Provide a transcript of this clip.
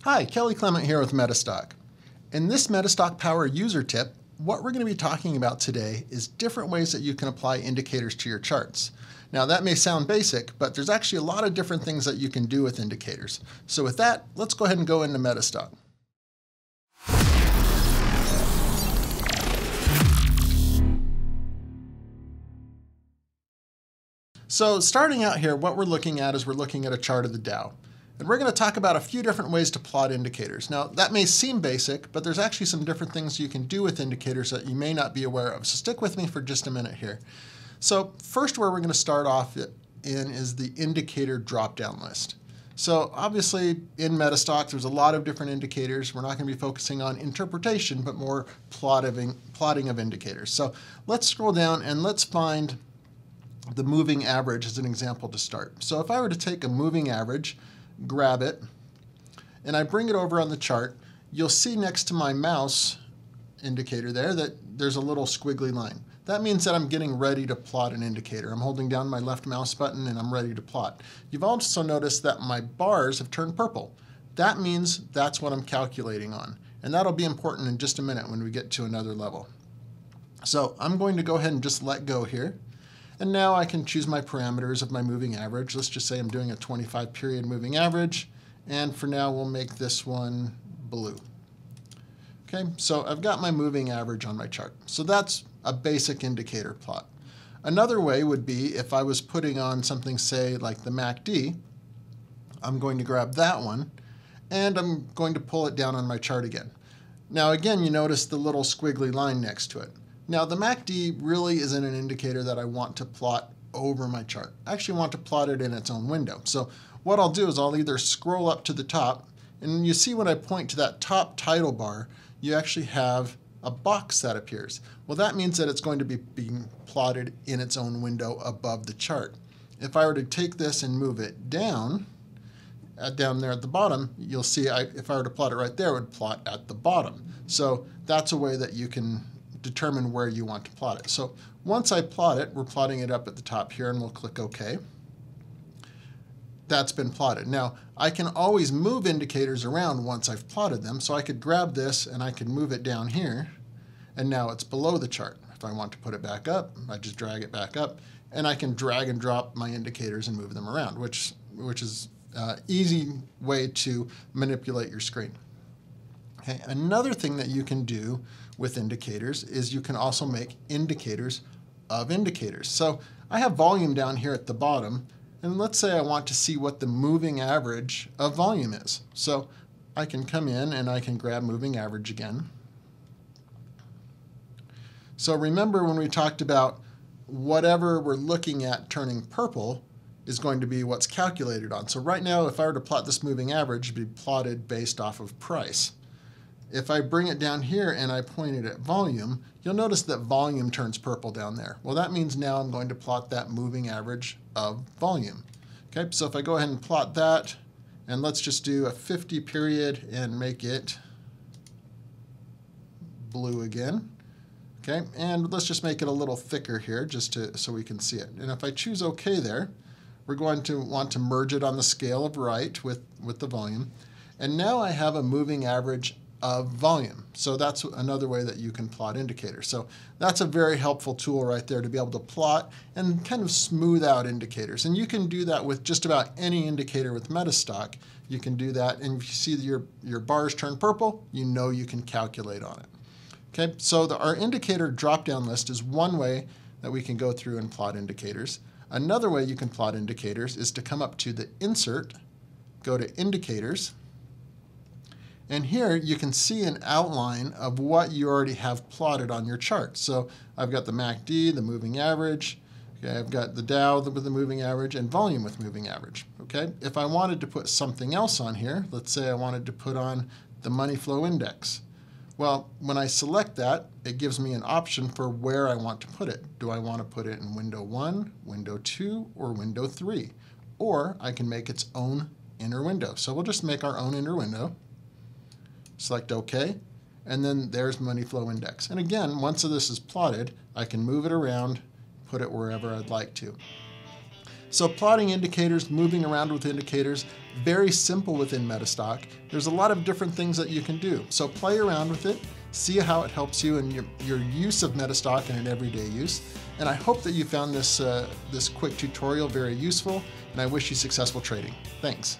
Hi, Clement here with MetaStock. In this MetaStock Power User tip, what we're going to be talking about today is different ways that you can apply indicators to your charts. Now that may sound basic, but there's actually a lot of different things that you can do with indicators. So with that, let's go ahead and go into MetaStock. So starting out here, what we're looking at is we're looking at a chart of the Dow. And we're going to talk about a few different ways to plot indicators. Now, that may seem basic, but there's actually some different things you can do with indicators that you may not be aware of. So stick with me for just a minute here. So first, where we're going to start off in is the indicator drop-down list. So obviously, in MetaStock, there's a lot of different indicators. We're not going to be focusing on interpretation, but more plotting of indicators. So let's scroll down and let's find the moving average as an example to start. So if I were to take a moving average, grab it, and I bring it over on the chart, you'll see next to my mouse indicator there that there's a little squiggly line. That means that I'm getting ready to plot an indicator. I'm holding down my left mouse button and I'm ready to plot. You've also noticed that my bars have turned purple. That means that's what I'm calculating on. And that'll be important in just a minute when we get to another level. So I'm going to go ahead and just let go here. And now I can choose my parameters of my moving average. Let's just say I'm doing a 25 period moving average. And for now, we'll make this one blue. Okay, so I've got my moving average on my chart. So that's a basic indicator plot. Another way would be if I was putting on something, say, like the MACD, I'm going to grab that one, and I'm going to pull it down on my chart again. Now again, you notice the little squiggly line next to it. Now the MACD really isn't an indicator that I want to plot over my chart. I actually want to plot it in its own window. So what I'll do is I'll either scroll up to the top, and you see when I point to that top title bar, you actually have a box that appears. Well, that means that it's going to be being plotted in its own window above the chart. If I were to take this and move it down there at the bottom, you'll see if I were to plot it right there, it would plot at the bottom. So that's a way that you can determine where you want to plot it. So once I plot it, we're plotting it up at the top here, and we'll click OK. That's been plotted. Now, I can always move indicators around once I've plotted them, so I could grab this and I could move it down here, and now it's below the chart. If I want to put it back up, I just drag it back up, and I can drag and drop my indicators and move them around, which is an easy way to manipulate your screen. Okay. Another thing that you can do with indicators is you can also make indicators of indicators. So I have volume down here at the bottom, and let's say I want to see what the moving average of volume is. So I can come in and I can grab moving average again. So remember when we talked about whatever we're looking at turning purple is going to be what's calculated on. So right now, if I were to plot this moving average, it'd be plotted based off of price. If I bring it down here and I point it at volume, you'll notice that volume turns purple down there. Well, that means now I'm going to plot that moving average of volume. Okay, so if I go ahead and plot that, and let's just do a 50 period and make it blue again. Okay, and let's just make it a little thicker here just so we can see it. And if I choose OK there, we're going to want to merge it on the scale of right with the volume. And now I have a moving average of volume. So that's another way that you can plot indicators. So that's a very helpful tool right there to be able to plot and kind of smooth out indicators. And you can do that with just about any indicator with MetaStock. You can do that, and if you see your bars turn purple, you know you can calculate on it. Okay, so our indicator drop-down list is one way that we can go through and plot indicators. Another way you can plot indicators is to come up to the Insert, go to Indicators, and here you can see an outline of what you already have plotted on your chart. So I've got the MACD, the moving average, okay, I've got the Dow with the moving average, and volume with moving average. Okay, if I wanted to put something else on here, let's say I wanted to put on the money flow index. Well, when I select that, it gives me an option for where I want to put it. Do I want to put it in window 1, window 2, or window 3? Or I can make its own inner window. So we'll just make our own inner window. Select OK, and then there's money flow index. And again, once this is plotted, I can move it around, put it wherever I'd like to. So plotting indicators, moving around with indicators, very simple within MetaStock. There's a lot of different things that you can do. So play around with it, see how it helps you in your use of MetaStock in an everyday use. And I hope that you found this quick tutorial very useful, and I wish you successful trading. Thanks.